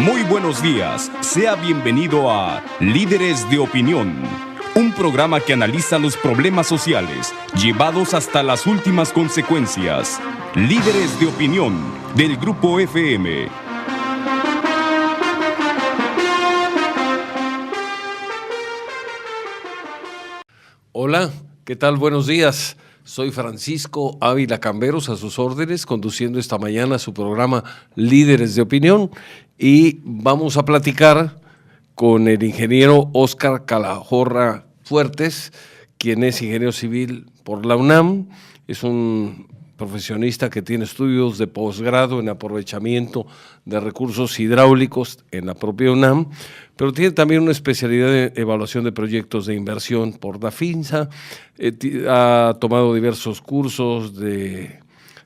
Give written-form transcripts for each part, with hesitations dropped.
Muy buenos días, sea bienvenido a Líderes de Opinión, un programa que analiza los problemas sociales llevados hasta las últimas consecuencias. Líderes de Opinión, del Grupo FM. Hola, ¿qué tal? Buenos días. Soy Francisco Ávila Camberos, a sus órdenes, conduciendo esta mañana su programa Líderes de Opinión, y vamos a platicar con el ingeniero Óscar Calahorra Fuertes, quien es ingeniero civil por la UNAM, es un profesionista que tiene estudios de posgrado en aprovechamiento de recursos hidráulicos en la propia UNAM, pero tiene también una especialidad de evaluación de proyectos de inversión por DAFINSA, ha tomado diversos cursos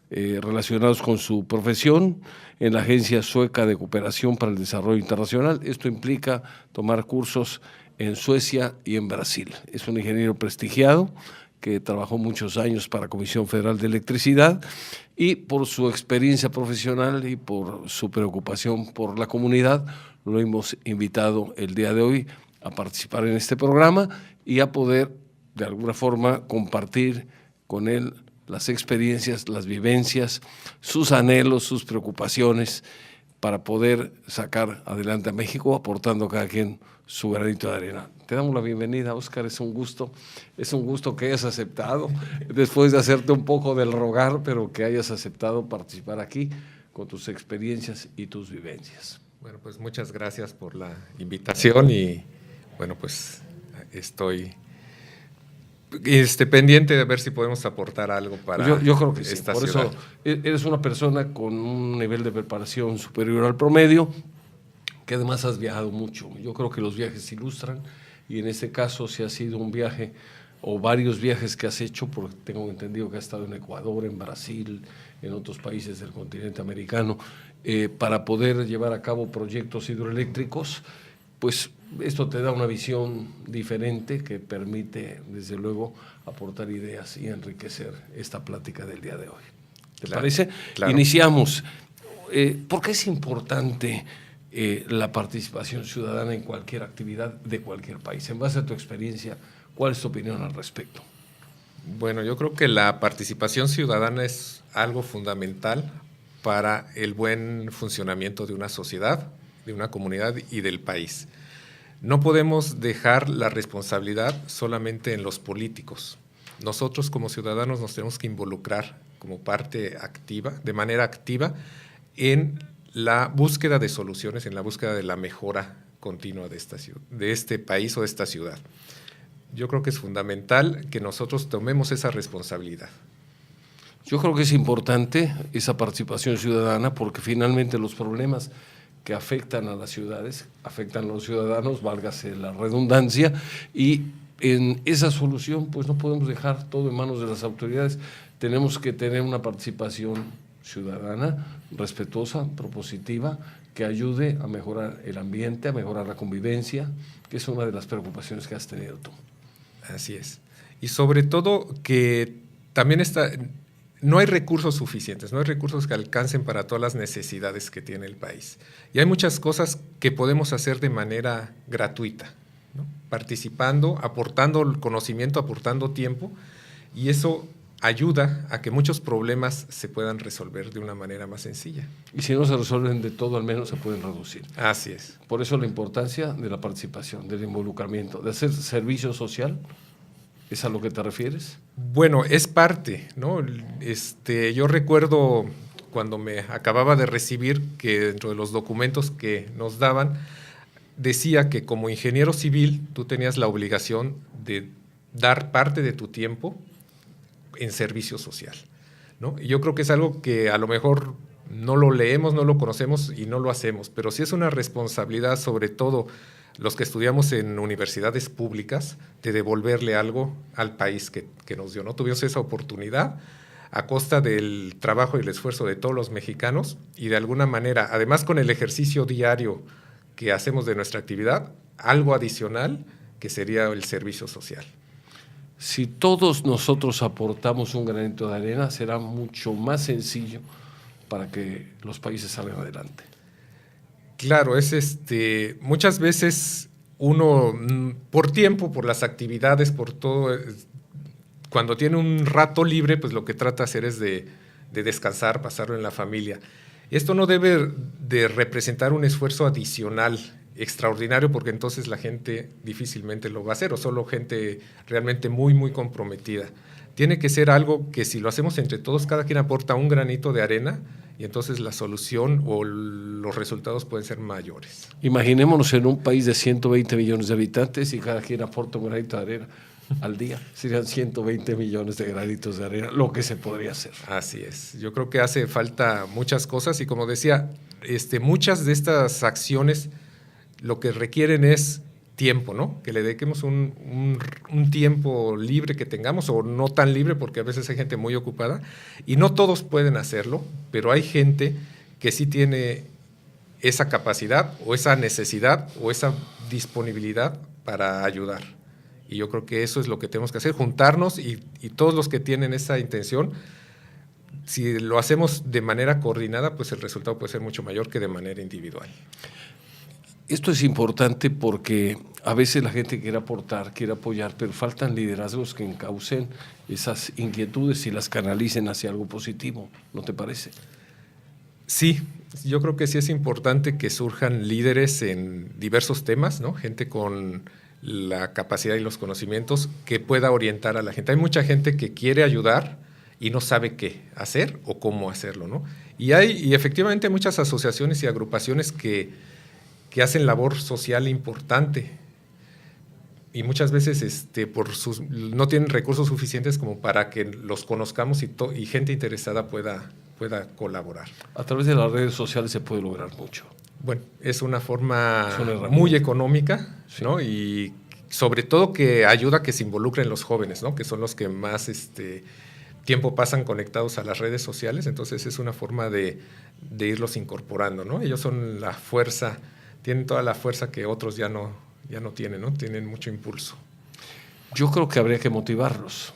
relacionados con su profesión en la Agencia Sueca de Cooperación para el Desarrollo Internacional. Esto implica tomar cursos en Suecia y en Brasil. Es un ingeniero prestigiado que trabajó muchos años para Comisión Federal de Electricidad, y por su experiencia profesional y por su preocupación por la comunidad, lo hemos invitado el día de hoy a participar en este programa y a poder, de alguna forma, compartir con él las experiencias, las vivencias, sus anhelos, sus preocupaciones, para poder sacar adelante a México, aportando cada quien su granito de arena. Te damos la bienvenida, Óscar, es un gusto que hayas aceptado, después de hacerte un poco del rogar, pero que hayas aceptado participar aquí con tus experiencias y tus vivencias. Bueno, pues muchas gracias por la invitación y bueno, pues estoy pendiente de ver si podemos aportar algo para yo creo que sí, esta por ciudad. eso eres una persona con un nivel de preparación superior al promedio, que además has viajado mucho. Yo creo que los viajes ilustran, y en este caso, si ha sido un viaje o varios viajes que has hecho, porque tengo entendido que has estado en Ecuador, en Brasil, en otros países del continente americano, para poder llevar a cabo proyectos hidroeléctricos, pues esto te da una visión diferente que permite, desde luego, aportar ideas y enriquecer esta plática del día de hoy. ¿Te parece? Claro. Iniciamos. ¿Por qué es importante la participación ciudadana en cualquier actividad de cualquier país? En base a tu experiencia, ¿cuál es tu opinión al respecto? Bueno, yo creo que la participación ciudadana es algo fundamental para el buen funcionamiento de una sociedad, de una comunidad y del país. No podemos dejar la responsabilidad solamente en los políticos. Nosotros como ciudadanos nos tenemos que involucrar como parte activa, de manera activa, en la búsqueda de soluciones, en la búsqueda de la mejora continua de este país o de esta ciudad. Yo creo que es fundamental que nosotros tomemos esa responsabilidad. Yo creo que es importante esa participación ciudadana, porque finalmente los problemas que afectan a las ciudades afectan a los ciudadanos, válgase la redundancia, y en esa solución pues no podemos dejar todo en manos de las autoridades. Tenemos que tener una participación ciudadana, respetuosa, propositiva, que ayude a mejorar el ambiente, a mejorar la convivencia, que es una de las preocupaciones que has tenido tú. Así es. Y sobre todo que también no hay recursos suficientes, no hay recursos que alcancen para todas las necesidades que tiene el país. Y hay muchas cosas que podemos hacer de manera gratuita, ¿no? Participando, aportando el conocimiento, aportando tiempo, y eso ayuda a que muchos problemas se puedan resolver de una manera más sencilla. Y si no se resuelven de todo, al menos se pueden reducir. Así es. Por eso la importancia de la participación, del involucramiento, de hacer servicio social. ¿Es a lo que te refieres? Bueno, es parte, ¿no? Yo recuerdo cuando me acababa de recibir que dentro de los documentos que nos daban, decía que como ingeniero civil tú tenías la obligación de dar parte de tu tiempo en servicio social, ¿no? Y yo creo que es algo que a lo mejor no lo leemos, no lo conocemos y no lo hacemos, pero sí es una responsabilidad, sobre todo los que estudiamos en universidades públicas, de devolverle algo al país que nos dio, ¿no? Tuvimos esa oportunidad a costa del trabajo y el esfuerzo de todos los mexicanos, y de alguna manera, además con el ejercicio diario que hacemos de nuestra actividad, algo adicional que sería el servicio social. Si todos nosotros aportamos un granito de arena, será mucho más sencillo para que los países salgan adelante. Claro, muchas veces uno, por tiempo, por las actividades, por todo, cuando tiene un rato libre, pues lo que trata de hacer es de descansar, pasarlo en la familia. Esto no debe de representar un esfuerzo adicional, extraordinario, porque entonces la gente difícilmente lo va a hacer, o solo gente realmente muy, muy comprometida. Tiene que ser algo que si lo hacemos entre todos, cada quien aporta un granito de arena, y entonces la solución o los resultados pueden ser mayores. Imaginémonos en un país de 120 millones de habitantes y cada quien aporta un granito de arena al día. Serían 120 millones de granitos de arena, lo que se podría hacer. Así es. Yo creo que hace falta muchas cosas y como decía, muchas de estas acciones lo que requieren es tiempo, ¿no? Que le dediquemos un tiempo libre que tengamos, o no tan libre, porque a veces hay gente muy ocupada, y no todos pueden hacerlo, pero hay gente que sí tiene esa capacidad, o esa necesidad, o esa disponibilidad para ayudar. Y yo creo que eso es lo que tenemos que hacer, juntarnos y todos los que tienen esa intención, si lo hacemos de manera coordinada, pues el resultado puede ser mucho mayor que de manera individual. Esto es importante porque a veces la gente quiere aportar, quiere apoyar, pero faltan liderazgos que encaucen esas inquietudes y las canalicen hacia algo positivo, ¿no te parece? Sí, yo creo que sí es importante que surjan líderes en diversos temas, ¿no? Gente con la capacidad y los conocimientos que pueda orientar a la gente. Hay mucha gente que quiere ayudar y no sabe qué hacer o cómo hacerlo, ¿no? Y efectivamente hay muchas asociaciones y agrupaciones que hacen labor social importante y muchas veces no tienen recursos suficientes como para que los conozcamos y gente interesada pueda colaborar. A través de las redes sociales se puede lograr mucho. Bueno, es una forma muy económica, sí, ¿no? Y sobre todo que ayuda a que se involucren los jóvenes, ¿no? Que son los que más tiempo pasan conectados a las redes sociales, entonces es una forma de irlos incorporando, ¿no? Ellos son la fuerza, tienen toda la fuerza que otros ya no tienen, ¿no? Tienen mucho impulso. Yo creo que habría que motivarlos.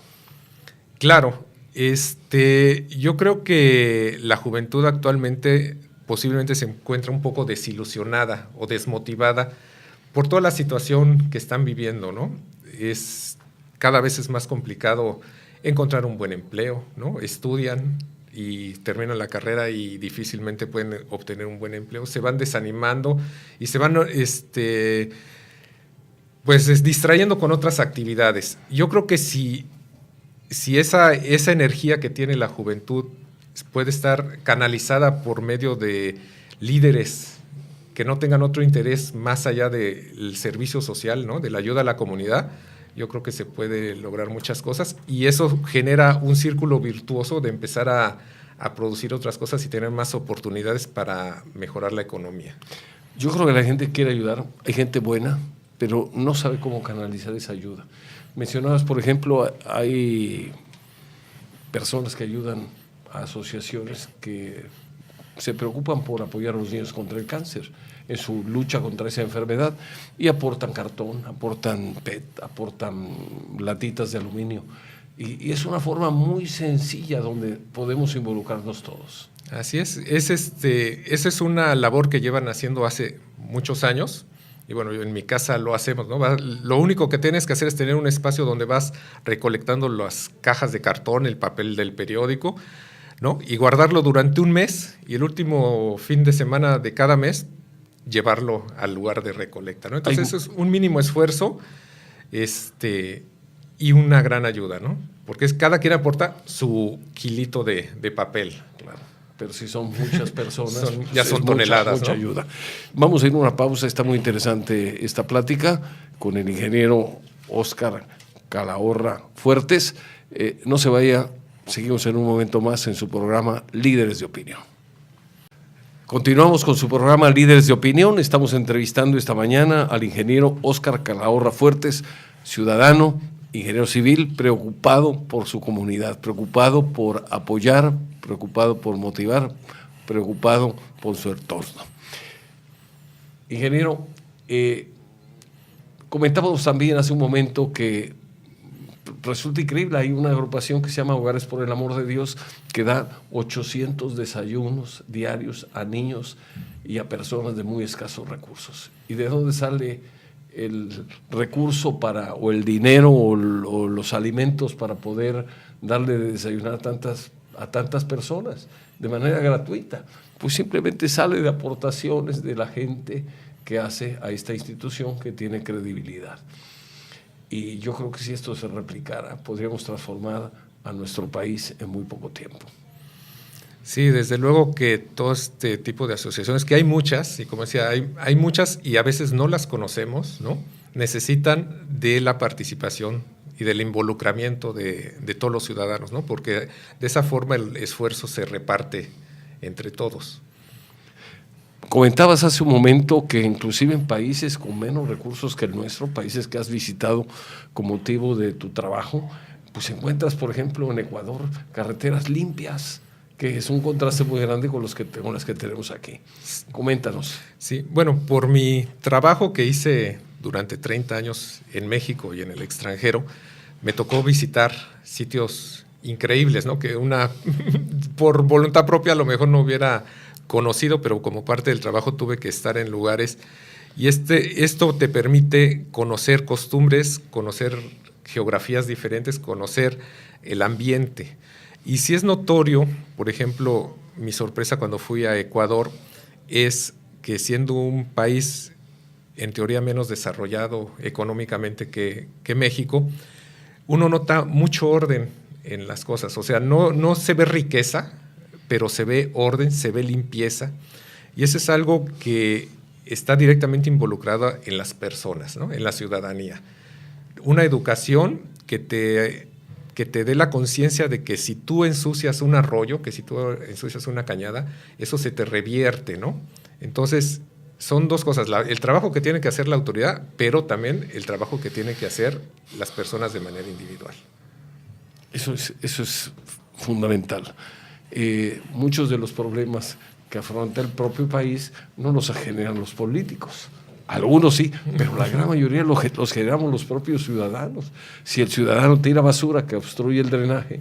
Claro, yo creo que la juventud actualmente posiblemente se encuentra un poco desilusionada o desmotivada por toda la situación que están viviendo, ¿no? Cada vez es más complicado encontrar un buen empleo, ¿no? Estudian y terminan la carrera y difícilmente pueden obtener un buen empleo, se van desanimando y se van distrayendo con otras actividades. Yo creo que si esa energía que tiene la juventud puede estar canalizada por medio de líderes que no tengan otro interés más allá del servicio social, ¿no? De la ayuda a la comunidad, yo creo que se puede lograr muchas cosas y eso genera un círculo virtuoso de empezar a producir otras cosas y tener más oportunidades para mejorar la economía. Yo creo que la gente quiere ayudar, hay gente buena, pero no sabe cómo canalizar esa ayuda. Mencionabas, por ejemplo, hay personas que ayudan a asociaciones que se preocupan por apoyar a los niños contra el cáncer en su lucha contra esa enfermedad y aportan cartón, aportan PET, aportan latitas de aluminio y es una forma muy sencilla donde podemos involucrarnos todos. Así es, esa es una labor que llevan haciendo hace muchos años. Y bueno, en mi casa lo hacemos, ¿no? Lo único que tienes que hacer es tener un espacio donde vas recolectando las cajas de cartón, el papel del periódico, ¿no? Y guardarlo durante un mes y el último fin de semana de cada mes llevarlo al lugar de recolecta, ¿no? Entonces eso es un mínimo esfuerzo y una gran ayuda, ¿no? Porque cada quien aporta su kilito de papel. Claro. Pero si son muchas personas, ya son toneladas, mucha ¿no? ayuda. Vamos a ir a una pausa, está muy interesante esta plática con el ingeniero Óscar Calahorra Fuertes. No se vaya, seguimos en un momento más en su programa Líderes de Opinión. Continuamos con su programa Líderes de Opinión. Estamos entrevistando esta mañana al ingeniero Óscar Calahorra Fuertes, ciudadano, ingeniero civil, preocupado por su comunidad, preocupado por apoyar, preocupado por motivar, preocupado por su entorno. Ingeniero, comentábamos también hace un momento que resulta increíble. Hay una agrupación que se llama Hogares por el Amor de Dios que da 800 desayunos diarios a niños y a personas de muy escasos recursos. ¿Y de dónde sale el recurso o el dinero o los alimentos para poder darle de desayunar a tantas personas de manera gratuita? Pues simplemente sale de aportaciones de la gente que hace a esta institución que tiene credibilidad. Y yo creo que si esto se replicara, podríamos transformar a nuestro país en muy poco tiempo. Sí, desde luego que todo este tipo de asociaciones, que hay muchas, y como decía, hay muchas y a veces no las conocemos, ¿no? Necesitan de la participación y del involucramiento de todos los ciudadanos, ¿no? Porque de esa forma el esfuerzo se reparte entre todos. Comentabas hace un momento que inclusive en países con menos recursos que el nuestro, países que has visitado con motivo de tu trabajo, pues encuentras, por ejemplo, en Ecuador, carreteras limpias, que es un contraste muy grande con las que tenemos aquí. Coméntanos. Sí, bueno, por mi trabajo que hice durante 30 años en México y en el extranjero, me tocó visitar sitios increíbles, ¿no? Que por voluntad propia a lo mejor no hubiera conocido, pero como parte del trabajo tuve que estar en lugares y esto te permite conocer costumbres, conocer geografías diferentes, conocer el ambiente. Y si es notorio, por ejemplo, mi sorpresa cuando fui a Ecuador es que siendo un país en teoría menos desarrollado económicamente que México, uno nota mucho orden en las cosas, o sea, no se ve riqueza, pero se ve orden, se ve limpieza, y eso es algo que está directamente involucrado en las personas, ¿no? En la ciudadanía. Una educación que te dé la conciencia de que si tú ensucias un arroyo, que si tú ensucias una cañada, eso se te revierte, ¿no? Entonces, son dos cosas, el trabajo que tiene que hacer la autoridad, pero también el trabajo que tienen que hacer las personas de manera individual. Eso es fundamental. Muchos de los problemas que afronta el propio país no los generan los políticos. Algunos sí, pero la gran mayoría los generamos los propios ciudadanos. Si el ciudadano tira basura que obstruye el drenaje,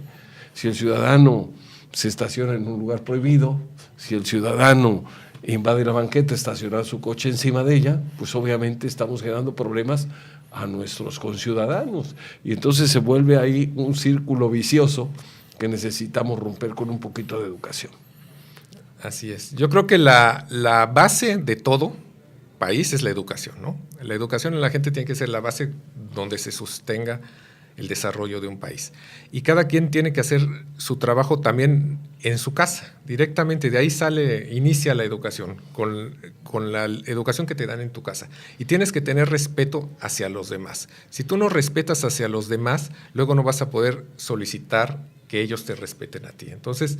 si el ciudadano se estaciona en un lugar prohibido, si el ciudadano invade la banqueta, estacionar su coche encima de ella, pues obviamente estamos generando problemas a nuestros conciudadanos. Y entonces se vuelve ahí un círculo vicioso que necesitamos romper con un poquito de educación. Así es. Yo creo que la base de todo país es la educación, ¿no? La educación en la gente tiene que ser la base donde se sostenga el desarrollo de un país. Y cada quien tiene que hacer su trabajo también en su casa, directamente. De ahí inicia la educación, con la educación que te dan en tu casa. Y tienes que tener respeto hacia los demás. Si tú no respetas hacia los demás, luego no vas a poder solicitar que ellos te respeten a ti. Entonces,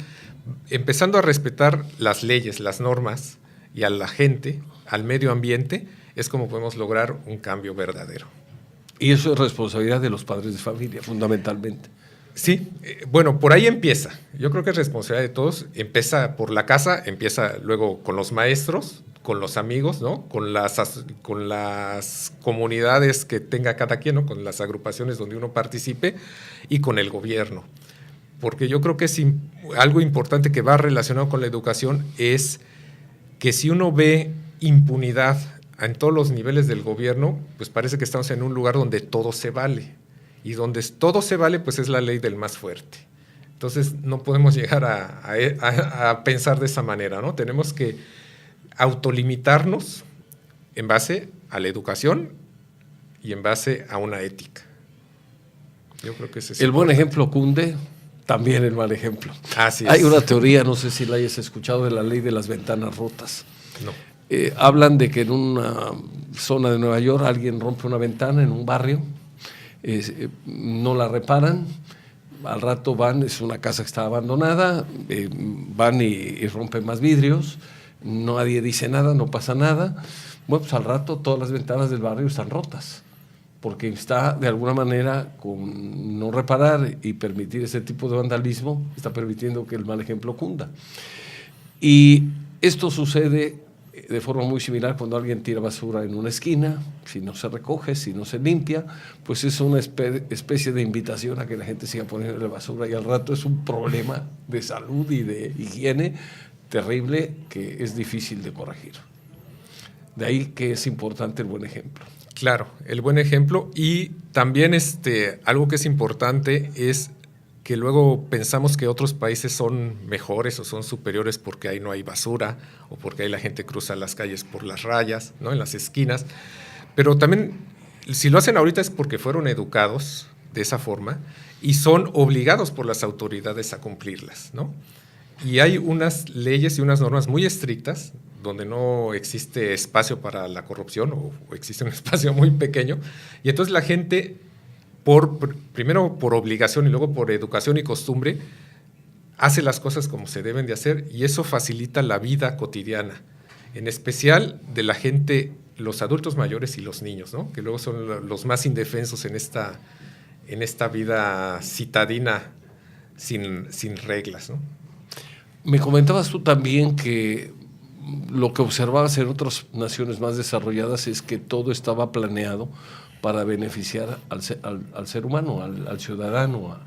empezando a respetar las leyes, las normas y a la gente, al medio ambiente, es como podemos lograr un cambio verdadero. Y eso es responsabilidad de los padres de familia, fundamentalmente. Sí, bueno, por ahí empieza. Yo creo que es responsabilidad de todos. Empieza por la casa, empieza luego con los maestros, con los amigos, ¿no? Con las comunidades que tenga cada quien, ¿no? Con las agrupaciones donde uno participe y con el gobierno. Porque yo creo que es algo importante que va relacionado con la educación es que si uno ve impunidad en todos los niveles del gobierno, pues parece que estamos en un lugar donde todo se vale. Y donde todo se vale, pues es la ley del más fuerte. Entonces no podemos llegar a pensar de esa manera, ¿no? Tenemos que autolimitarnos en base a la educación y en base a una ética. Yo creo que ese es el buen ejemplo cunde, también el mal ejemplo. Así es. Hay una teoría, no sé si la hayas escuchado, de la ley de las ventanas rotas. No. Hablan de que en una zona de Nueva York alguien rompe una ventana en un barrio, no la reparan, al rato van, es una casa que está abandonada, van y rompen más vidrios, nadie dice nada, no pasa nada. Bueno, pues al rato todas las ventanas del barrio están rotas, porque está de alguna manera, con no reparar y permitir ese tipo de vandalismo, está permitiendo que el mal ejemplo cunda. Y esto sucede De forma muy similar, cuando alguien tira basura en una esquina, si no se recoge, si no se limpia, pues es una especie de invitación a que la gente siga poniendo la basura, y al rato es un problema de salud y de higiene terrible que es difícil de corregir. De ahí que es importante el buen ejemplo. Claro, el buen ejemplo, y también algo que es importante es que luego pensamos que otros países son mejores o son superiores porque ahí no hay basura o porque ahí la gente cruza las calles por las rayas, ¿no? En las esquinas. Pero también, si lo hacen ahorita es porque fueron educados de esa forma y son obligados por las autoridades a cumplirlas, ¿no? Y hay unas leyes y unas normas muy estrictas donde no existe espacio para la corrupción o existe un espacio muy pequeño, y entonces la gente, primero por obligación y luego por educación y costumbre, hace las cosas como se deben de hacer, y eso facilita la vida cotidiana, en especial de la gente, los adultos mayores y los niños, ¿no? Que luego son los más indefensos en esta vida citadina sin reglas, ¿no? Me comentabas tú también que lo que observabas en otras naciones más desarrolladas es que todo estaba planeado para beneficiar al ser humano, al ciudadano,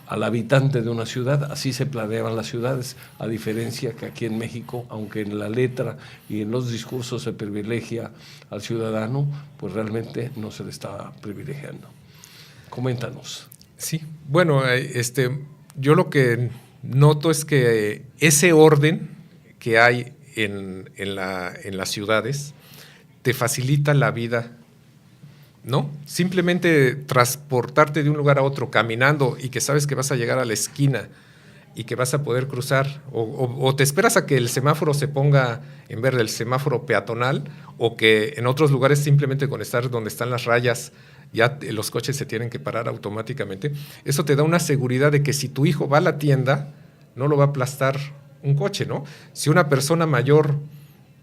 al habitante de una ciudad. Así se planeaban las ciudades, a diferencia que aquí en México, aunque en la letra y en los discursos se privilegia al ciudadano, pues realmente no se le está privilegiando. Coméntanos. Sí, bueno, yo lo que noto es que ese orden que hay en las ciudades te facilita la vida, ¿no? Simplemente transportarte de un lugar a otro caminando y que sabes que vas a llegar a la esquina y que vas a poder cruzar, o te esperas a que el semáforo se ponga en verde, el semáforo peatonal, o que en otros lugares simplemente con estar donde están las rayas ya los coches se tienen que parar automáticamente. Eso te da una seguridad de que si tu hijo va a la tienda, no lo va a aplastar un coche, ¿no? Si una persona mayor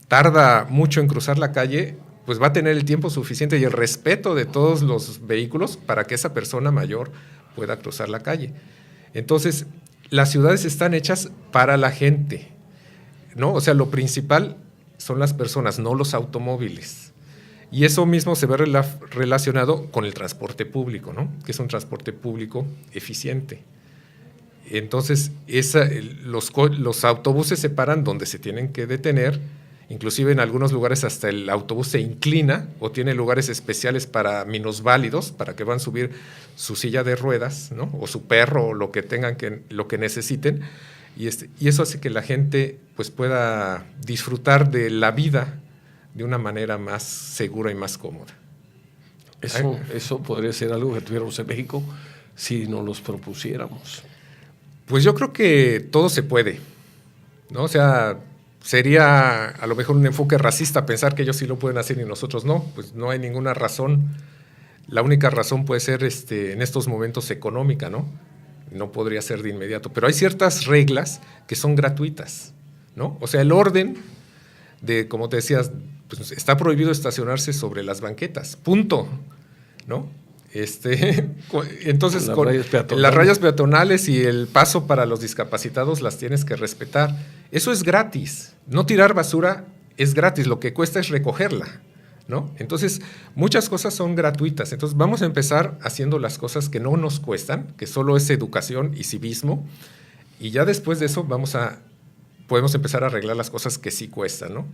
tarda mucho en cruzar la calle, pues va a tener el tiempo suficiente y el respeto de todos los vehículos para que esa persona mayor pueda cruzar la calle. Entonces, las ciudades están hechas para la gente, ¿no? O sea, lo principal son las personas, no los automóviles. Y eso mismo se ve relacionado con el transporte público, ¿no? Que es un transporte público eficiente. Entonces, los autobuses se paran donde se tienen que detener, inclusive en algunos lugares hasta el autobús se inclina o tiene lugares especiales para minusválidos, para que van a subir su silla de ruedas, ¿no? O su perro o lo que tengan lo que necesiten, y eso hace que la gente pues pueda disfrutar de la vida de una manera más segura y más cómoda. Eso podría ser algo que tuviéramos en México si nos los propusiéramos. Pues yo creo que todo se puede, ¿no? O sea, sería a lo mejor un enfoque racista pensar que ellos sí lo pueden hacer y nosotros no. Pues no hay ninguna razón. La única razón puede ser en estos momentos económica, ¿no? No podría ser de inmediato. Pero hay ciertas reglas que son gratuitas, ¿no? O sea, el orden de, como te decías, pues está prohibido estacionarse sobre las banquetas, punto, ¿no? Entonces, las rayas peatonales y el paso para los discapacitados las tienes que respetar. Eso es gratis. No tirar basura es gratis, lo que cuesta es recogerla, ¿no? Entonces, muchas cosas son gratuitas. Entonces, vamos a empezar haciendo las cosas que no nos cuestan, que solo es educación y civismo, y ya después de eso podemos empezar a arreglar las cosas que sí cuestan, ¿no?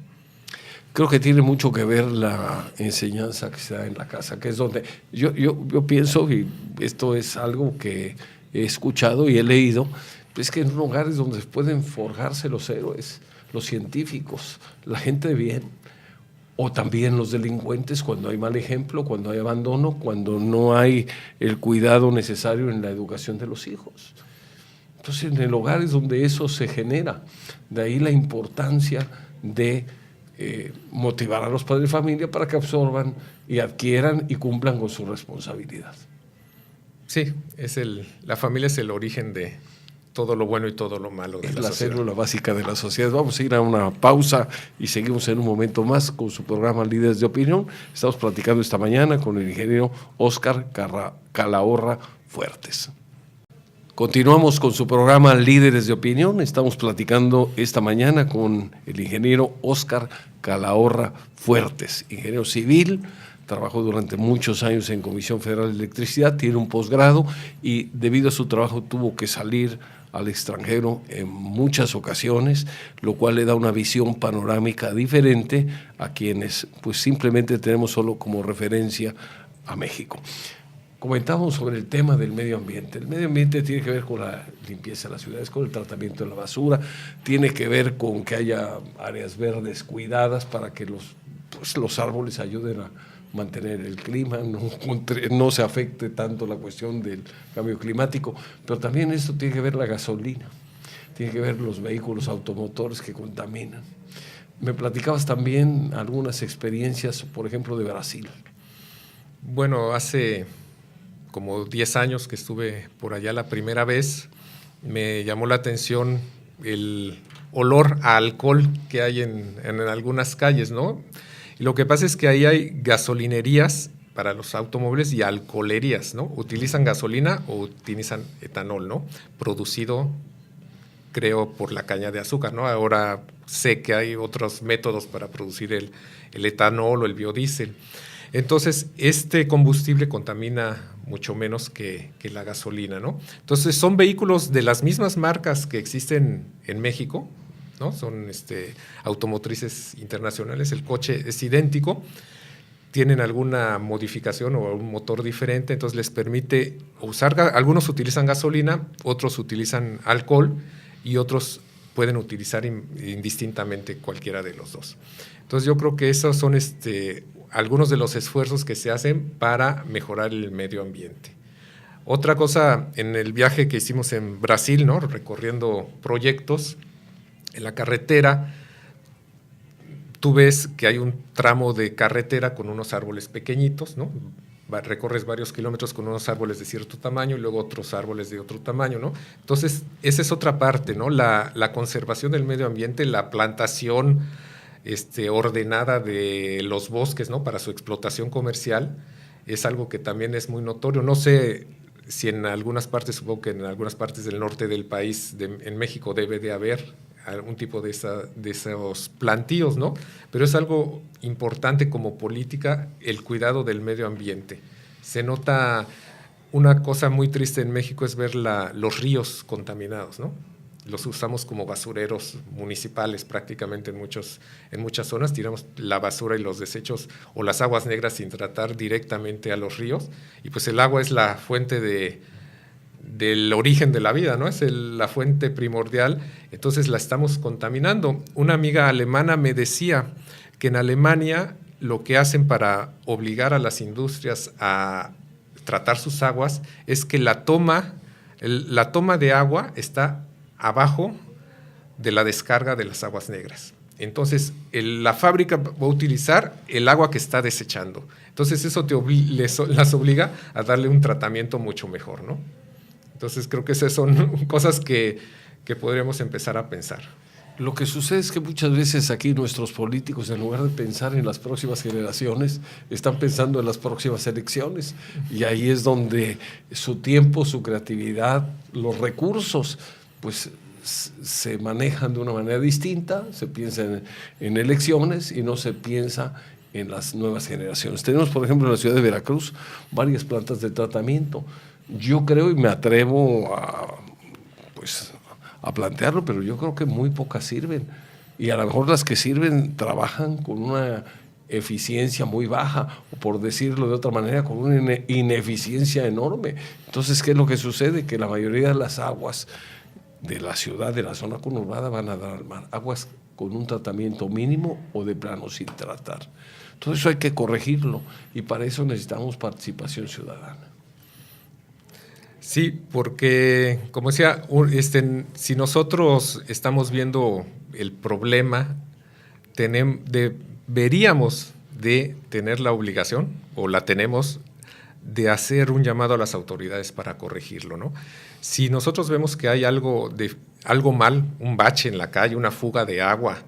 Creo que tiene mucho que ver la enseñanza que se da en la casa, que es donde yo pienso, y esto es algo que he escuchado y he leído, es que en lugares donde pueden forjarse los héroes, los científicos, la gente de bien, o también los delincuentes cuando hay mal ejemplo, cuando hay abandono, cuando no hay el cuidado necesario en la educación de los hijos. Entonces, en el hogar es donde eso se genera. De ahí la importancia de motivar a los padres de familia para que absorban y adquieran y cumplan con su responsabilidad. Sí, la familia es el origen de todo lo bueno y todo lo malo de la sociedad. Es la célula básica de la sociedad. Vamos a ir a una pausa y seguimos en un momento más con su programa Líderes de Opinión. Estamos platicando esta mañana con el ingeniero Óscar Calahorra Fuertes. Continuamos con su programa Líderes de Opinión. Estamos platicando esta mañana con el ingeniero Óscar Calahorra Fuertes, ingeniero civil, trabajó durante muchos años en Comisión Federal de Electricidad, tiene un posgrado y debido a su trabajo tuvo que salir al extranjero en muchas ocasiones, lo cual le da una visión panorámica diferente a quienes pues simplemente tenemos solo como referencia a México. Comentamos sobre el tema del medio ambiente. El medio ambiente tiene que ver con la limpieza de las ciudades, con el tratamiento de la basura, tiene que ver con que haya áreas verdes cuidadas para que los árboles ayuden a mantener el clima, no se afecte tanto la cuestión del cambio climático, pero también esto tiene que ver la gasolina, tiene que ver los vehículos automotores que contaminan. Me platicabas también algunas experiencias, por ejemplo, de Brasil. Bueno, hace como 10 años que estuve por allá la primera vez, me llamó la atención el olor a alcohol que hay en algunas calles, ¿no? Y lo que pasa es que ahí hay gasolinerías para los automóviles y alcoholerías, ¿no? Utilizan gasolina o utilizan etanol, ¿no? Producido, creo, por la caña de azúcar, ¿no? Ahora sé que hay otros métodos para producir el etanol o el biodiesel. Entonces, este combustible contamina mucho menos que la gasolina, ¿no? Entonces, son vehículos de las mismas marcas que existen en México, ¿no? Son automotrices internacionales, el coche es idéntico, tienen alguna modificación o un motor diferente, entonces les permite usar, algunos utilizan gasolina, otros utilizan alcohol y otros pueden utilizar indistintamente cualquiera de los dos. Entonces yo creo que esos son algunos de los esfuerzos que se hacen para mejorar el medio ambiente. Otra cosa, en el viaje que hicimos en Brasil, ¿no? Recorriendo proyectos, en la carretera, tú ves que hay un tramo de carretera con unos árboles pequeñitos, ¿no? Recorres varios kilómetros con unos árboles de cierto tamaño y luego otros árboles de otro tamaño, ¿no? Entonces, esa es otra parte, ¿no? La conservación del medio ambiente, la plantación ordenada de los bosques, ¿no? Para su explotación comercial, es algo que también es muy notorio. No sé si en algunas partes, supongo que en algunas partes del norte del país, en México, debe de haber algún tipo de esos plantíos, ¿no? Pero es algo importante como política, el cuidado del medio ambiente. Se nota una cosa muy triste en México, es ver los ríos contaminados, ¿no? Los usamos como basureros municipales prácticamente en muchas zonas, tiramos la basura y los desechos o las aguas negras sin tratar directamente a los ríos, y pues el agua es la fuente del origen de la vida, ¿no? Es la fuente primordial, entonces la estamos contaminando. Una amiga alemana me decía que en Alemania lo que hacen para obligar a las industrias a tratar sus aguas es que la toma de agua está abajo de la descarga de las aguas negras. Entonces, la fábrica va a utilizar el agua que está desechando. Entonces, eso las obliga a darle un tratamiento mucho mejor, ¿no? Entonces, creo que esas son cosas que podríamos empezar a pensar. Lo que sucede es que muchas veces aquí nuestros políticos, en lugar de pensar en las próximas generaciones, están pensando en las próximas elecciones. Y ahí es donde su tiempo, su creatividad, los recursos, pues se manejan de una manera distinta, se piensa en elecciones y no se piensa en las nuevas generaciones. Tenemos, por ejemplo, en la ciudad de Veracruz varias plantas de tratamiento. Yo creo y me atrevo a plantearlo, pero yo creo que muy pocas sirven. Y a lo mejor las que sirven trabajan con una eficiencia muy baja, o por decirlo de otra manera, con una ineficiencia enorme. Entonces, ¿qué es lo que sucede? Que la mayoría de las aguas de la ciudad, de la zona conurbada, van a dar al mar. Aguas con un tratamiento mínimo o de plano sin tratar. Todo eso hay que corregirlo y para eso necesitamos participación ciudadana. Sí, porque, como decía, si nosotros estamos viendo el problema, deberíamos de tener la obligación, o la tenemos, de hacer un llamado a las autoridades para corregirlo, ¿no? Si nosotros vemos que hay algo mal, un bache en la calle, una fuga de agua,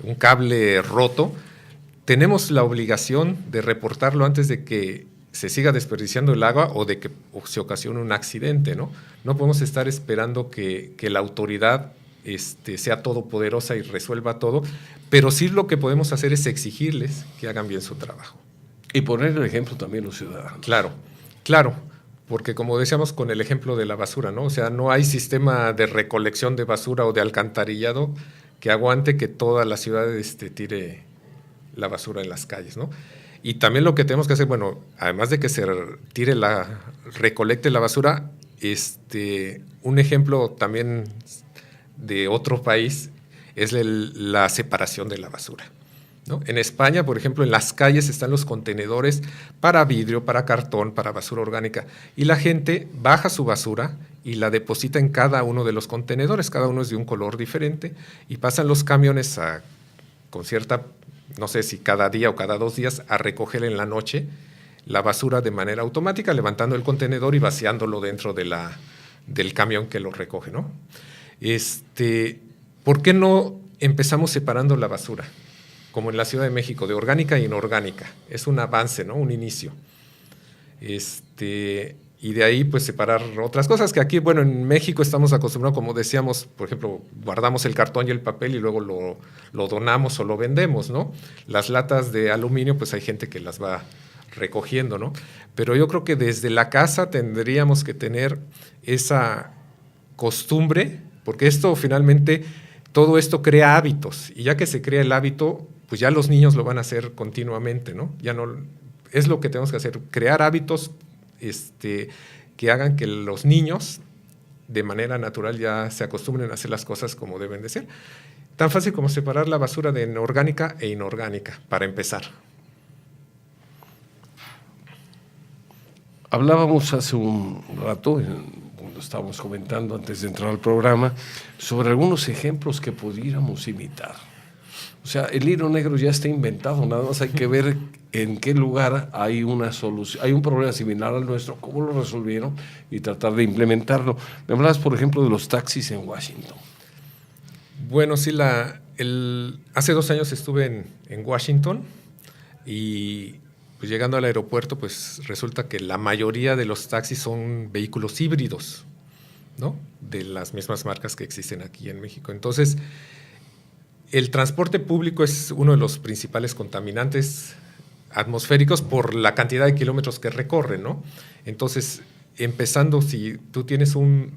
un cable roto, tenemos la obligación de reportarlo antes de que se siga desperdiciando el agua o de que se ocasione un accidente, ¿no? No podemos estar esperando que la autoridad sea todopoderosa y resuelva todo, pero sí lo que podemos hacer es exigirles que hagan bien su trabajo. Y poner el ejemplo también los ciudadanos. Claro, porque como decíamos con el ejemplo de la basura, ¿no? O sea, no hay sistema de recolección de basura o de alcantarillado que aguante que toda la ciudad tire la basura en las calles, ¿no? Y también lo que tenemos que hacer, bueno, además de que se recolecte la basura, un ejemplo también de otro país es la separación de la basura, ¿no? En España, por ejemplo, en las calles están los contenedores para vidrio, para cartón, para basura orgánica, y la gente baja su basura y la deposita en cada uno de los contenedores, cada uno es de un color diferente, y pasan los camiones con cierta, no sé si cada día o cada 2 días, a recoger en la noche la basura de manera automática, levantando el contenedor y vaciándolo dentro del camión que lo recoge, ¿no? ¿Por qué no empezamos separando la basura? Como en la Ciudad de México, de orgánica e inorgánica. Es un avance, ¿no? Un inicio. Y de ahí, pues, separar otras cosas que aquí, bueno, en México estamos acostumbrados, como decíamos, por ejemplo, guardamos el cartón y el papel y luego lo donamos o lo vendemos, ¿no? Las latas de aluminio, pues hay gente que las va recogiendo, ¿no? Pero yo creo que desde la casa tendríamos que tener esa costumbre, porque esto finalmente, todo esto crea hábitos, y ya que se crea el hábito, pues ya los niños lo van a hacer continuamente, ¿no? Ya no, es lo que tenemos que hacer, crear hábitos que hagan que los niños de manera natural ya se acostumbren a hacer las cosas como deben de ser. Tan fácil como separar la basura de orgánica e inorgánica, para empezar. Hablábamos hace un rato, cuando estábamos comentando antes de entrar al programa, sobre algunos ejemplos que pudiéramos imitar. O sea, el hilo negro ya está inventado, nada más hay que ver en qué lugar hay una solución, hay un problema similar al nuestro, cómo lo resolvieron y tratar de implementarlo. Me hablabas, por ejemplo, de los taxis en Washington. Bueno, sí, hace 2 años estuve en Washington y pues llegando al aeropuerto, pues resulta que la mayoría de los taxis son vehículos híbridos, ¿no? De las mismas marcas que existen aquí en México. Entonces, el transporte público es uno de los principales contaminantes atmosféricos por la cantidad de kilómetros que recorre, ¿no? Entonces, empezando, si tú tienes un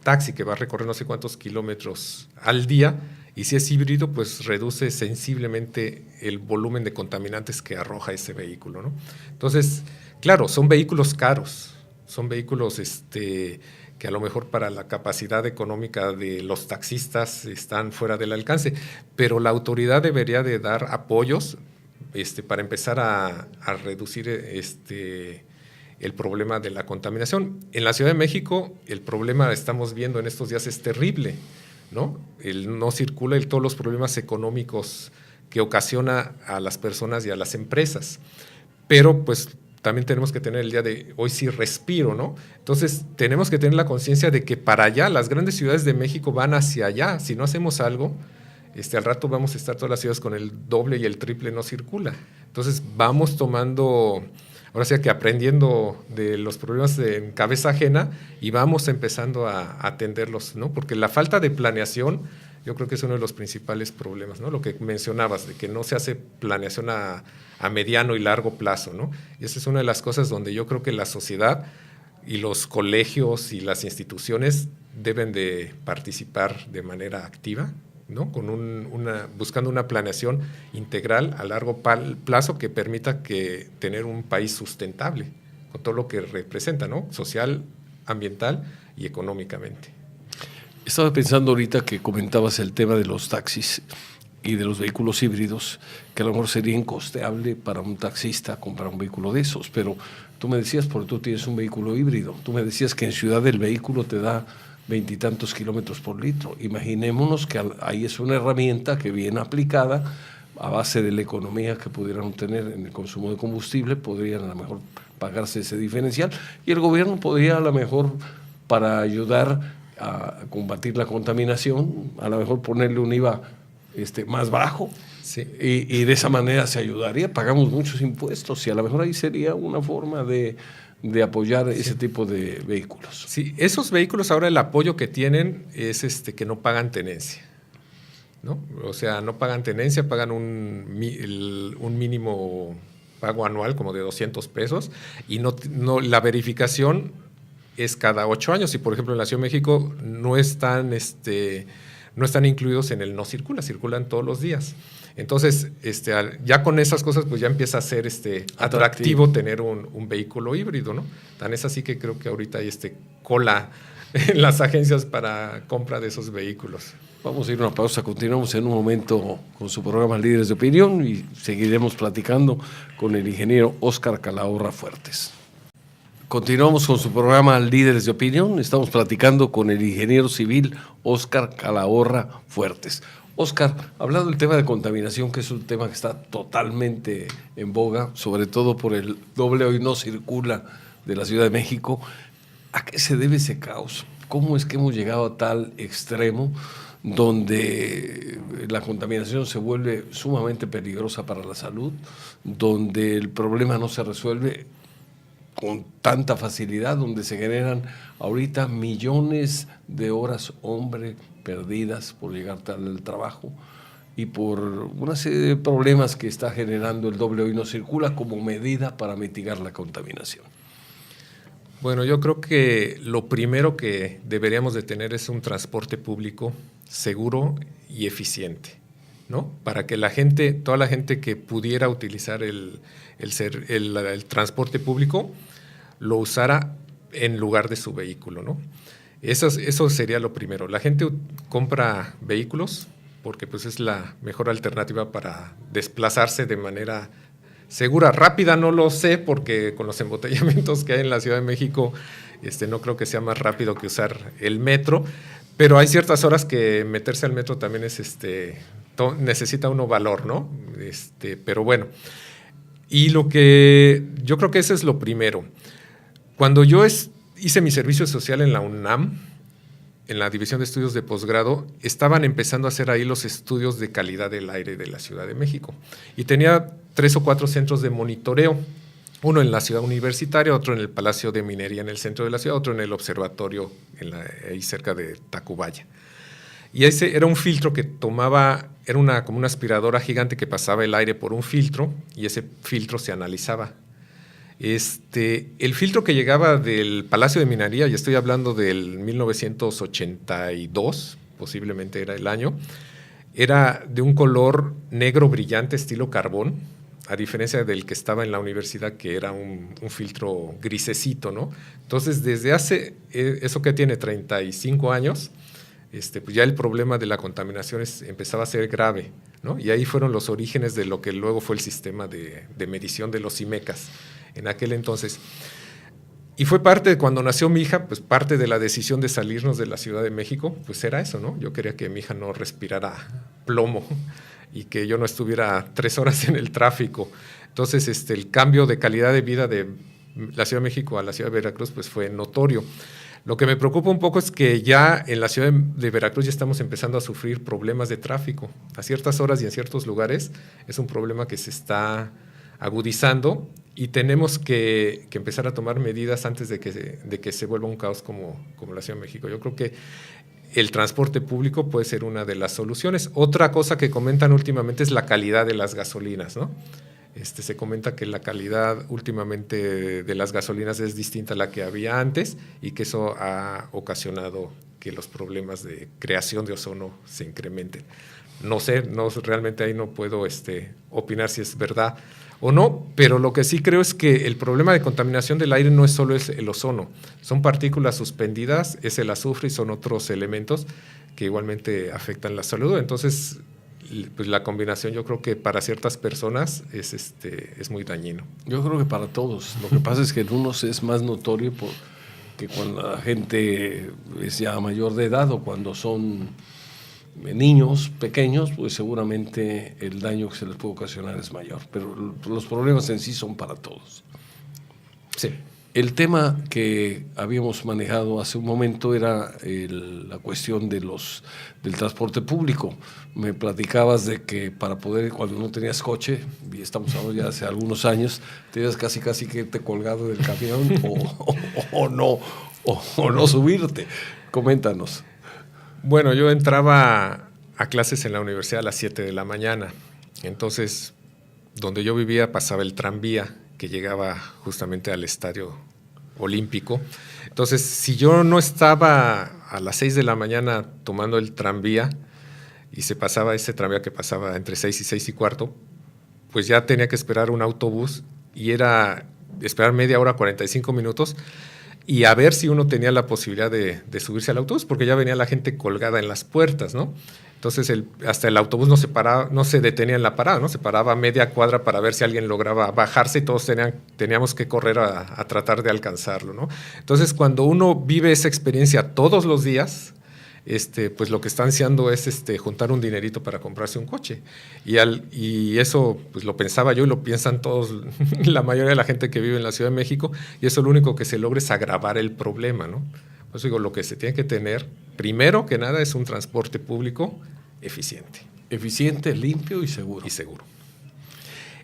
taxi que va a recorrer no sé cuántos kilómetros al día, y si es híbrido, pues reduce sensiblemente el volumen de contaminantes que arroja ese vehículo, ¿no? Entonces, claro, son vehículos caros, son vehículos que a lo mejor para la capacidad económica de los taxistas están fuera del alcance, pero la autoridad debería de dar apoyos para empezar a reducir el problema de la contaminación. En la Ciudad de México el problema, estamos viendo en estos días, es terrible, ¿no? No circula todos los problemas económicos que ocasiona a las personas y a las empresas, pero pues también tenemos que tener el día de hoy sí respiro, ¿no? Entonces tenemos que tener la conciencia de que para allá, las grandes ciudades de México van hacia allá. Si no hacemos algo, al rato vamos a estar todas las ciudades con el doble y el triple no circula. Entonces vamos tomando, ahora sí que aprendiendo de los problemas en cabeza ajena y vamos empezando a atenderlos, ¿no? Porque la falta de planeación, yo creo que es uno de los principales problemas, ¿no? Lo que mencionabas, de que no se hace planeación a mediano y largo plazo, ¿no? Y esa es una de las cosas donde yo creo que la sociedad y los colegios y las instituciones deben de participar de manera activa, ¿no? Buscando una planeación integral a largo plazo que permita tener un país sustentable, con todo lo que representa, ¿no? Social, ambiental y económicamente. Estaba pensando ahorita que comentabas el tema de los taxis y de los vehículos híbridos, que a lo mejor sería incosteable para un taxista comprar un vehículo de esos, pero tú me decías, porque tú tienes un vehículo híbrido, tú me decías que en ciudad el vehículo te da 20 y tantos kilómetros por litro. Imaginémonos que ahí es una herramienta que bien aplicada, a base de la economía que pudieran tener en el consumo de combustible, podrían a lo mejor pagarse ese diferencial, y el gobierno podría a lo mejor, para ayudar a combatir la contaminación, a lo mejor ponerle un IVA más bajo. Sí. Y de esa manera se ayudaría, pagamos muchos impuestos y a lo mejor ahí sería una forma de apoyar ese tipo de vehículos. Sí, esos vehículos ahora el apoyo que tienen es que no pagan tenencia, ¿no? O sea, no pagan tenencia, pagan un mínimo pago anual como de 200 pesos y no la verificación es cada 8 años y por ejemplo en la Ciudad de México no están incluidos en el no circula, circulan todos los días. Entonces, ya con esas cosas, pues ya empieza a ser atractivo tener un vehículo híbrido, ¿no? Tan es así que creo que ahorita hay cola en las agencias para compra de esos vehículos. Vamos a ir a una pausa, continuamos en un momento con su programa Líderes de Opinión y seguiremos platicando con el ingeniero Óscar Calahorra Fuertes. Continuamos con su programa Líderes de Opinión, estamos platicando con el ingeniero civil Óscar Calahorra Fuertes. Óscar, hablando del tema de contaminación, que es un tema que está totalmente en boga, sobre todo por el doble hoy no circula de la Ciudad de México, ¿a qué se debe ese caos? ¿Cómo es que hemos llegado a tal extremo donde la contaminación se vuelve sumamente peligrosa para la salud, donde el problema no se resuelve con tanta facilidad, donde se generan ahorita millones de horas, hombre, perdidas por llegar tarde al trabajo y por una serie de problemas que está generando el doble hoy no circula como medida para mitigar la contaminación? Bueno, yo creo que lo primero que deberíamos de tener es un transporte público seguro y eficiente, ¿no? Para que toda la gente que pudiera utilizar el transporte público lo usara en lugar de su vehículo, ¿no? Eso sería lo primero. La gente compra vehículos porque pues es la mejor alternativa para desplazarse de manera segura. Rápida no lo sé, porque con los embotellamientos que hay en la Ciudad de México, no creo que sea más rápido que usar el metro, pero hay ciertas horas que meterse al metro también necesita uno valor, ¿no? Pero bueno, y yo creo que eso es lo primero. Cuando yo hice mi servicio social en la UNAM, en la División de Estudios de Posgrado, estaban empezando a hacer ahí los estudios de calidad del aire de la Ciudad de México. Y tenía 3 o 4 centros de monitoreo, uno en la Ciudad Universitaria, otro en el Palacio de Minería en el centro de la ciudad, otro en el observatorio ahí cerca de Tacubaya. Y ese era un filtro que era como una aspiradora gigante que pasaba el aire por un filtro y ese filtro se analizaba. El filtro que llegaba del Palacio de Minería, y estoy hablando del 1982, posiblemente era el año, era de un color negro brillante estilo carbón, a diferencia del que estaba en la universidad, que era un filtro grisecito, ¿no? Entonces, desde hace, eso que tiene 35 años, pues ya el problema de la contaminación empezaba a ser grave, ¿no? Y ahí fueron los orígenes de lo que luego fue el sistema de medición de los IMECAS en aquel entonces. Y fue parte de cuando nació mi hija, pues parte de la decisión de salirnos de la Ciudad de México, pues era eso, ¿no? Yo quería que mi hija no respirara plomo y que yo no estuviera 3 horas en el tráfico. Entonces, el cambio de calidad de vida de la Ciudad de México a la Ciudad de Veracruz, pues fue notorio. Lo que me preocupa un poco es que ya en la ciudad de Veracruz ya estamos empezando a sufrir problemas de tráfico. A ciertas horas y en ciertos lugares es un problema que se está agudizando y tenemos que empezar a tomar medidas antes de que se vuelva un caos como la Ciudad de México. Yo creo que el transporte público puede ser una de las soluciones. Otra cosa que comentan últimamente es la calidad de las gasolinas, ¿no? Se comenta que la calidad últimamente de las gasolinas es distinta a la que había antes y que eso ha ocasionado que los problemas de creación de ozono se incrementen. No sé, realmente ahí no puedo opinar si es verdad o no, pero lo que sí creo es que el problema de contaminación del aire no es solo el ozono, son partículas suspendidas, es el azufre y son otros elementos que igualmente afectan la salud. Entonces, pues la combinación yo creo que para ciertas personas es muy dañino. Yo creo que para todos. Lo que pasa es que en unos es más notorio que cuando la gente es ya mayor de edad o cuando son niños pequeños, pues seguramente el daño que se les puede ocasionar es mayor. Pero los problemas en sí son para todos. Sí. El tema que habíamos manejado hace un momento era la cuestión del transporte público. Me platicabas de que para poder, cuando no tenías coche, y estamos hablando ya hace algunos años, tenías casi que irte colgado del camión o no subirte. Coméntanos. Bueno, yo entraba a clases en la universidad a las 7 de la mañana. Entonces, donde yo vivía pasaba el tranvía que llegaba justamente al estadio olímpico. Entonces, si yo no estaba a las 6 de la mañana tomando el tranvía y se pasaba ese tranvía que pasaba entre 6 y 6 y cuarto, pues ya tenía que esperar un autobús y era esperar media hora, 45 minutos y a ver si uno tenía la posibilidad de subirse al autobús, porque ya venía la gente colgada en las puertas, ¿no? Entonces hasta el autobús no se detenía en la parada, ¿no? Se paraba a media cuadra para ver si alguien lograba bajarse y todos teníamos que correr a tratar de alcanzarlo, ¿no? Entonces, cuando uno vive esa experiencia todos los días, pues lo que está ansiando es juntar un dinerito para comprarse un coche. Y eso pues lo pensaba yo y lo piensan todos, la mayoría de la gente que vive en la Ciudad de México, y eso lo único que se logra es agravar el problema, ¿no? Por eso digo, lo que se tiene que tener, primero que nada, es un transporte público eficiente. Eficiente, limpio y seguro. Y seguro.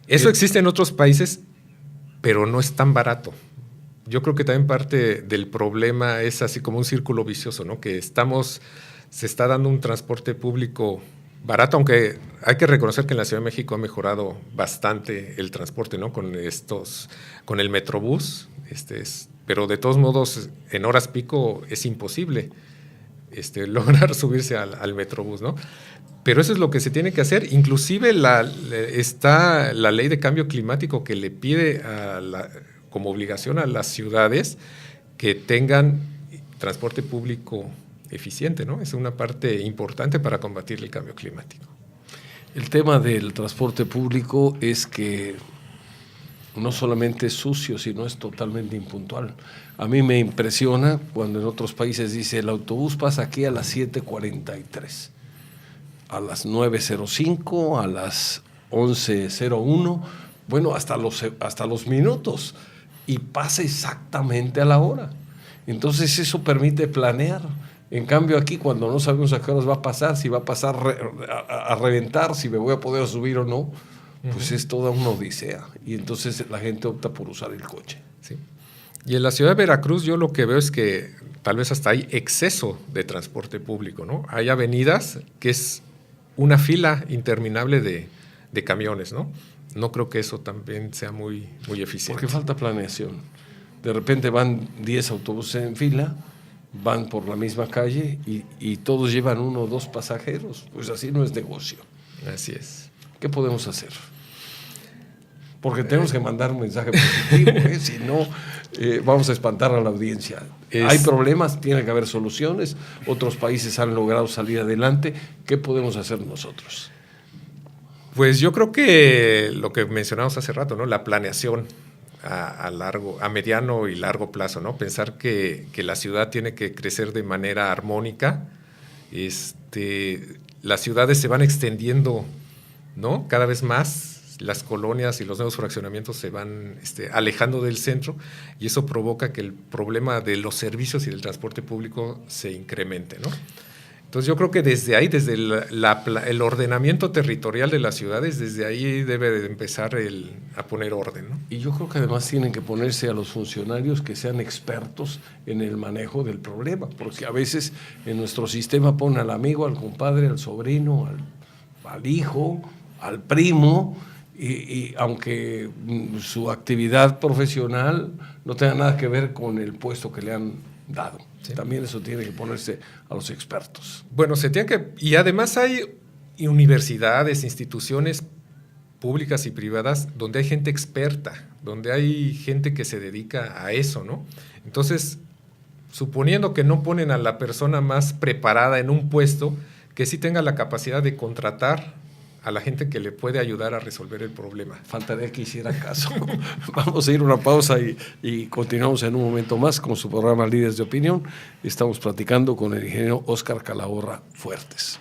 Eso existe en otros países, pero no es tan barato. Yo creo que también parte del problema es así como un círculo vicioso, ¿no? Que se está dando un transporte público barato, aunque hay que reconocer que en la Ciudad de México ha mejorado bastante el transporte, ¿no? Con el Metrobús, pero de todos modos en horas pico es imposible lograr subirse al Metrobús, ¿no? Pero eso es lo que se tiene que hacer. Inclusive está la ley de cambio climático que le pide como obligación a las ciudades que tengan transporte público eficiente, ¿no? Es una parte importante para combatir el cambio climático. El tema del transporte público es que no solamente es sucio, sino es totalmente impuntual. A mí me impresiona cuando en otros países dice el autobús pasa aquí a las 7:43, a las 9:05, a las 11:01, bueno, hasta los minutos, y pasa exactamente a la hora. Entonces eso permite planear. En cambio aquí, cuando no sabemos a qué horas va a pasar, si va a pasar a reventar, si me voy a poder subir o no, pues es toda una odisea, y entonces la gente opta por usar el coche. Sí. Y en la ciudad de Veracruz yo lo que veo es que tal vez hasta hay exceso de transporte público, ¿no? Hay avenidas que es una fila interminable de camiones, ¿no? No creo que eso también sea muy, muy eficiente. Porque falta planeación. De repente van 10 autobuses en fila, van por la misma calle y todos llevan 1 o 2 pasajeros. Pues así no es negocio. Así es. ¿Qué podemos hacer? Porque tenemos que mandar un mensaje positivo, si no vamos a espantar a la audiencia. Hay problemas, tiene que haber soluciones, otros países han logrado salir adelante. ¿Qué podemos hacer nosotros? Pues yo creo que lo que mencionamos hace rato, ¿no? La planeación a mediano y largo plazo, ¿no? Pensar que la ciudad tiene que crecer de manera armónica. Las ciudades se van extendiendo, ¿no? Cada vez más. Las colonias y los nuevos fraccionamientos se van alejando del centro, y eso provoca que el problema de los servicios y del transporte público se incremente, ¿no? Entonces yo creo que desde ahí, desde el ordenamiento territorial de las ciudades, desde ahí debe de empezar a poner orden, ¿no? Y yo creo que además tienen que ponerse a los funcionarios que sean expertos en el manejo del problema, porque a veces en nuestro sistema ponen al amigo, al compadre, al sobrino, al hijo, al primo, y aunque su actividad profesional no tenga nada que ver con el puesto que le han dado. Sí. También eso tiene que ponerse a los expertos. Bueno, y además hay universidades, instituciones públicas y privadas donde hay gente experta, donde hay gente que se dedica a eso, ¿no? Entonces, suponiendo que no ponen a la persona más preparada en un puesto, que sí tenga la capacidad de contratar a la gente que le puede ayudar a resolver el problema. Faltaría que hiciera caso. Vamos a ir a una pausa y continuamos en un momento más con su programa Líderes de Opinión. Estamos platicando con el ingeniero Óscar Calahorra Fuertes.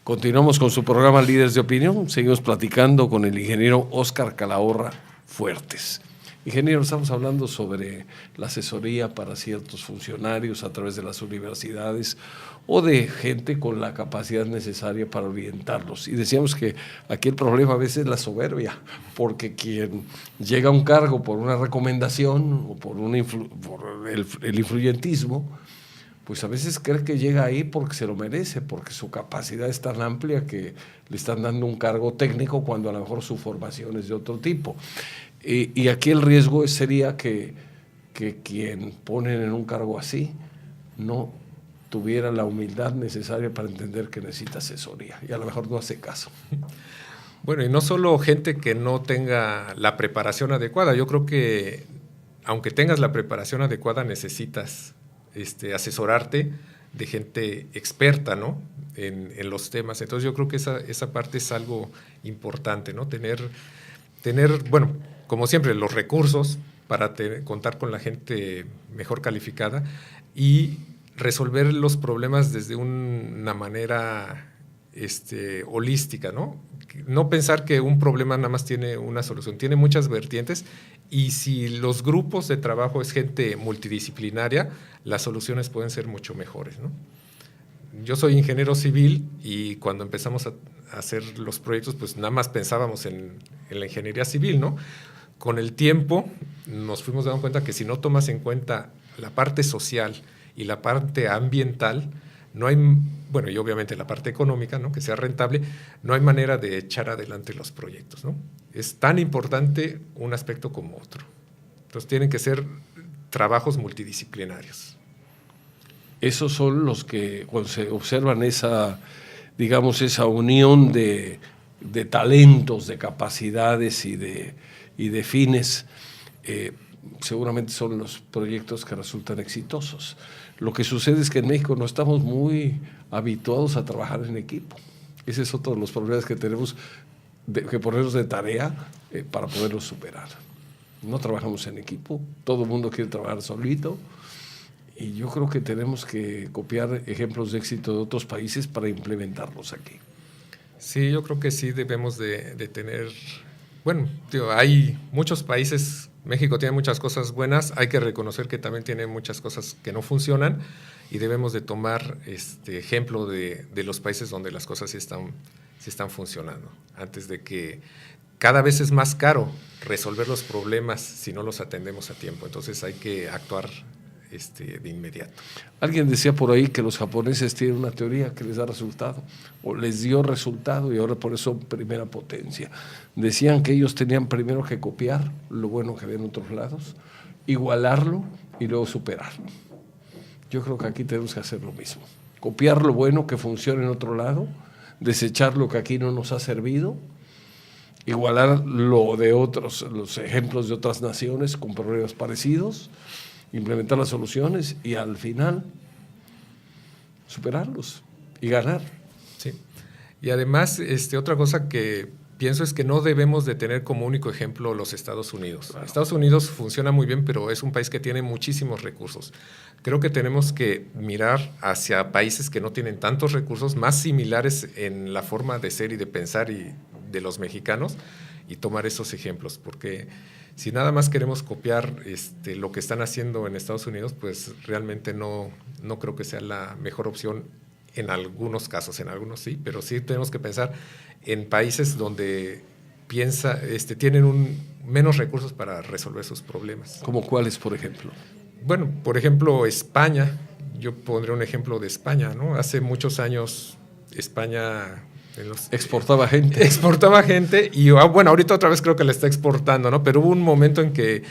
Continuamos con su programa Líderes de Opinión. Seguimos platicando con el ingeniero Óscar Calahorra Fuertes. Ingeniero, estamos hablando sobre la asesoría para ciertos funcionarios a través de las universidades o de gente con la capacidad necesaria para orientarlos. Y decíamos que aquí el problema a veces es la soberbia, porque quien llega a un cargo por una recomendación o por el influyentismo, pues a veces cree que llega ahí porque se lo merece, porque su capacidad es tan amplia que le están dando un cargo técnico cuando a lo mejor su formación es de otro tipo. Y aquí el riesgo sería que quien ponen en un cargo así no tuviera la humildad necesaria para entender que necesita asesoría y a lo mejor no hace caso. Bueno, y no solo gente que no tenga la preparación adecuada, yo creo que aunque tengas la preparación adecuada necesitas asesorarte de gente experta, ¿no? en los temas. Entonces yo creo que esa parte es algo importante, ¿no? Tener, bueno, como siempre, los recursos para contar con la gente mejor calificada y resolver los problemas desde una manera holística, ¿no? No pensar que un problema nada más tiene una solución, tiene muchas vertientes, y si los grupos de trabajo es gente multidisciplinaria, las soluciones pueden ser mucho mejores, ¿no? Yo soy ingeniero civil y cuando empezamos a hacer los proyectos, pues nada más pensábamos en la ingeniería civil, ¿no? Con el tiempo nos fuimos dando cuenta que si no tomas en cuenta la parte social y la parte ambiental, no hay, bueno, y obviamente la parte económica, ¿no? Que sea rentable, no hay manera de echar adelante los proyectos, ¿no? Es tan importante un aspecto como otro. Entonces tienen que ser trabajos multidisciplinarios. Esos son los que, cuando se observan esa unión de talentos, de capacidades y de fines, seguramente son los proyectos que resultan exitosos. Lo que sucede es que en México no estamos muy habituados a trabajar en equipo. Ese es otro de los problemas que tenemos que ponernos de tarea para poderlos superar. No trabajamos en equipo, todo el mundo quiere trabajar solito, y yo creo que tenemos que copiar ejemplos de éxito de otros países para implementarlos aquí. Sí, yo creo que sí debemos de tener, bueno, hay muchos países. México tiene muchas cosas buenas, hay que reconocer que también tiene muchas cosas que no funcionan y debemos de tomar ejemplo de los países donde las cosas sí están funcionando, antes de que cada vez es más caro resolver los problemas si no los atendemos a tiempo. Entonces hay que actuar de inmediato. Alguien decía por ahí que los japoneses tienen una teoría que les da resultado, o les dio resultado, y ahora por eso son primera potencia. Decían que ellos tenían primero que copiar lo bueno que había en otros lados, igualarlo y luego superarlo. Yo creo que aquí tenemos que hacer lo mismo. Copiar lo bueno que funciona en otro lado, desechar lo que aquí no nos ha servido, igualar lo de otros, los ejemplos de otras naciones con problemas parecidos, implementar las soluciones y al final superarlos y ganar. Sí. Y además, otra cosa que pienso es que no debemos de tener como único ejemplo los Estados Unidos. Claro. Estados Unidos funciona muy bien, pero es un país que tiene muchísimos recursos. Creo que tenemos que mirar hacia países que no tienen tantos recursos, más similares en la forma de ser y de pensar y de los mexicanos, y tomar esos ejemplos, porque si nada más queremos copiar lo que están haciendo en Estados Unidos, pues realmente no creo que sea la mejor opción en algunos casos, en algunos sí, pero sí tenemos que pensar en países donde tienen menos recursos para resolver sus problemas. ¿Como cuáles, por ejemplo? Bueno, por ejemplo, España. Yo pondré un ejemplo de España, ¿no? Hace muchos años España exportaba gente. Exportaba gente y, bueno, ahorita otra vez creo que la está exportando, ¿no? Pero hubo un momento en que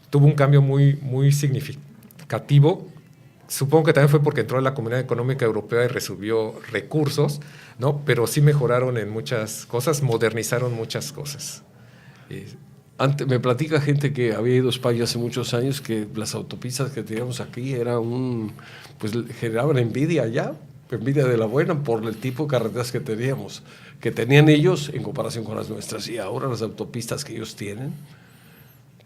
tuvo un cambio muy, muy significativo. Supongo que también fue porque entró a la Comunidad Económica Europea y recibió recursos, ¿no? Pero sí mejoraron en muchas cosas, modernizaron muchas cosas. Me platica gente que había ido a España hace muchos años que las autopistas que teníamos aquí pues generaban envidia allá. Envidia de la buena por el tipo de carreteras que tenían ellos en comparación con las nuestras, y ahora las autopistas que ellos tienen,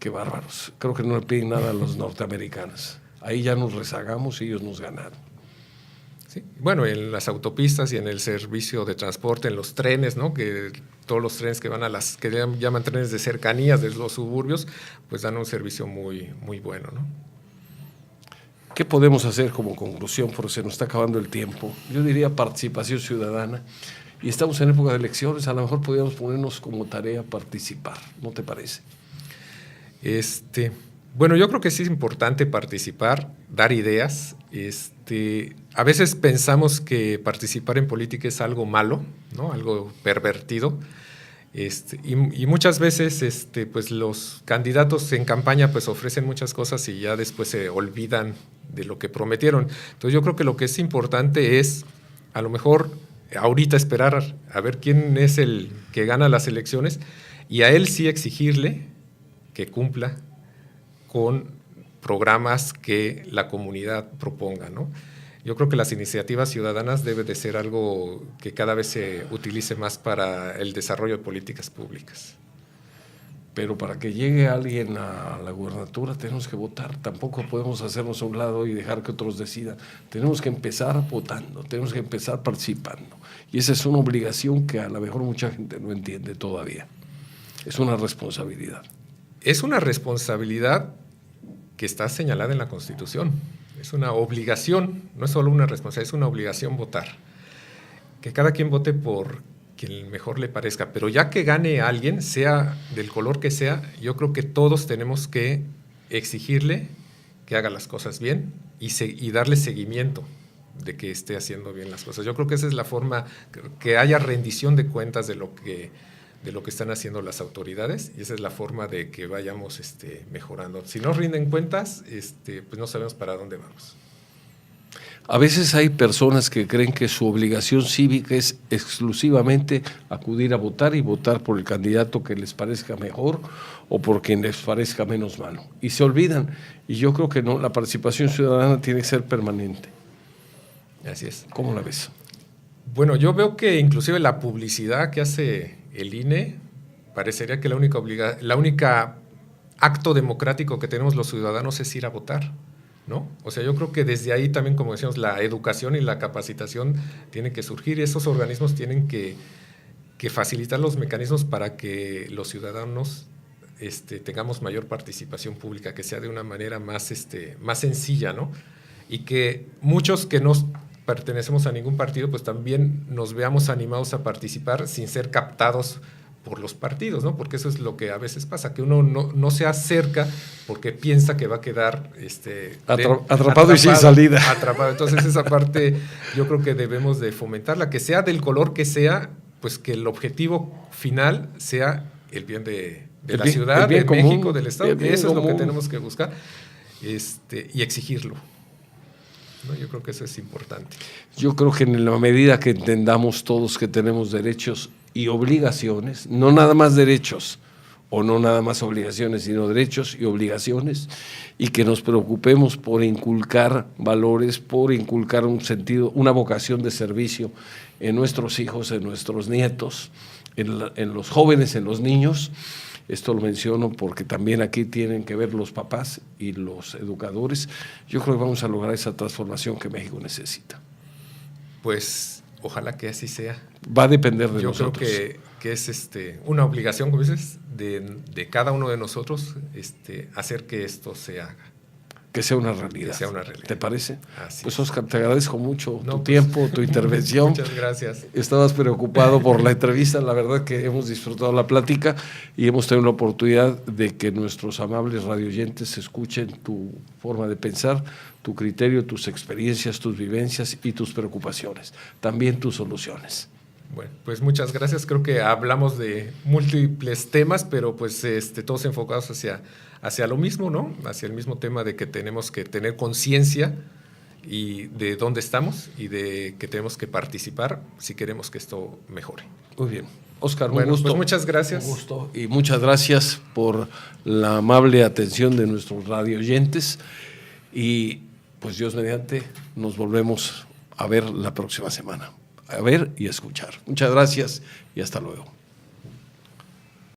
qué bárbaros. Creo que no le piden nada a los norteamericanos. Ahí ya nos rezagamos y ellos nos ganaron. Sí. Bueno, en las autopistas y en el servicio de transporte, en los trenes, ¿no? Que todos los trenes que van a las que llaman trenes de cercanías de los suburbios, pues dan un servicio muy, muy bueno, ¿no? ¿Qué podemos hacer como conclusión? Porque se nos está acabando el tiempo. Yo diría participación ciudadana. Y estamos en época de elecciones, a lo mejor podríamos ponernos como tarea participar, ¿no te parece? Bueno, yo creo que sí es importante participar, dar ideas. A veces pensamos que participar en política es algo malo, ¿no? Algo pervertido. Y muchas veces pues los candidatos en campaña pues ofrecen muchas cosas y ya después se olvidan de lo que prometieron. Entonces yo creo que lo que es importante es a lo mejor ahorita esperar a ver quién es el que gana las elecciones y a él sí exigirle que cumpla con programas que la comunidad proponga, ¿no? Yo creo que las iniciativas ciudadanas debe de ser algo que cada vez se utilice más para el desarrollo de políticas públicas. Pero para que llegue alguien a la gubernatura tenemos que votar. Tampoco podemos hacernos a un lado y dejar que otros decidan. Tenemos que empezar votando, tenemos que empezar participando. Y esa es una obligación que a lo mejor mucha gente no entiende todavía. Es una responsabilidad. Es una responsabilidad que está señalada en la Constitución. Es una obligación, no es solo una responsabilidad, es una obligación votar. Que cada quien vote por quien mejor le parezca, pero ya que gane a alguien, sea del color que sea, yo creo que todos tenemos que exigirle que haga las cosas bien y darle seguimiento de que esté haciendo bien las cosas. Yo creo que esa es la forma, que haya rendición de cuentas de lo que están haciendo las autoridades, y esa es la forma de que vayamos mejorando. Si no rinden cuentas, pues no sabemos para dónde vamos. A veces hay personas que creen que su obligación cívica es exclusivamente acudir a votar y votar por el candidato que les parezca mejor o por quien les parezca menos malo. Y se olvidan. Y yo creo que no, la participación ciudadana tiene que ser permanente. Así es. ¿Cómo la ves? Bueno, yo veo que inclusive la publicidad que hace el INE parecería que la única acto democrático que tenemos los ciudadanos es ir a votar, ¿no? O sea, yo creo que desde ahí también, como decíamos, la educación y la capacitación tienen que surgir y esos organismos tienen que facilitar los mecanismos para que los ciudadanos tengamos mayor participación pública, que sea de una manera más sencilla, ¿no? Y que muchos que no pertenecemos a ningún partido, pues también nos veamos animados a participar sin ser captados por los partidos, ¿no? Porque eso es lo que a veces pasa, que uno no se acerca porque piensa que va a quedar atrapado y sin salida. Atrapado. Entonces esa parte yo creo que debemos de fomentarla, que sea del color que sea, pues que el objetivo final sea el bien de la ciudad, de México, del Estado. Eso es lo que tenemos que buscar y exigirlo. ¿No? Yo creo que eso es importante. Yo creo que en la medida que entendamos todos que tenemos derechos y obligaciones, no nada más derechos o no nada más obligaciones, sino derechos y obligaciones, y que nos preocupemos por inculcar valores, por inculcar un sentido, una vocación de servicio en nuestros hijos, en nuestros nietos, en los jóvenes, en los niños. Esto lo menciono porque también aquí tienen que ver los papás y los educadores. Yo creo que vamos a lograr esa transformación que México necesita. Pues ojalá que así sea. Va a depender de nosotros. Yo creo que es una obligación, como dices, de cada uno de nosotros hacer que esto se haga. Que sea una realidad. Que sea una realidad. ¿Te parece? Así pues es. Oscar, te agradezco mucho tu tiempo, tu intervención. Muchas gracias. Estabas preocupado por la entrevista, la verdad que hemos disfrutado la plática y hemos tenido la oportunidad de que nuestros amables radioyentes escuchen tu forma de pensar, tu criterio, tus experiencias, tus vivencias y tus preocupaciones, también tus soluciones. Bueno, pues muchas gracias. Creo que hablamos de múltiples temas, pero pues todos enfocados hacia lo mismo, ¿no? Hacia el mismo tema de que tenemos que tener conciencia y de dónde estamos y de que tenemos que participar si queremos que esto mejore. Muy bien. Oscar, bueno, un gusto. Pues muchas gracias. Un gusto y muchas gracias por la amable atención de nuestros radioyentes y pues Dios mediante nos volvemos a ver la próxima semana. A ver y a escuchar. Muchas gracias y hasta luego.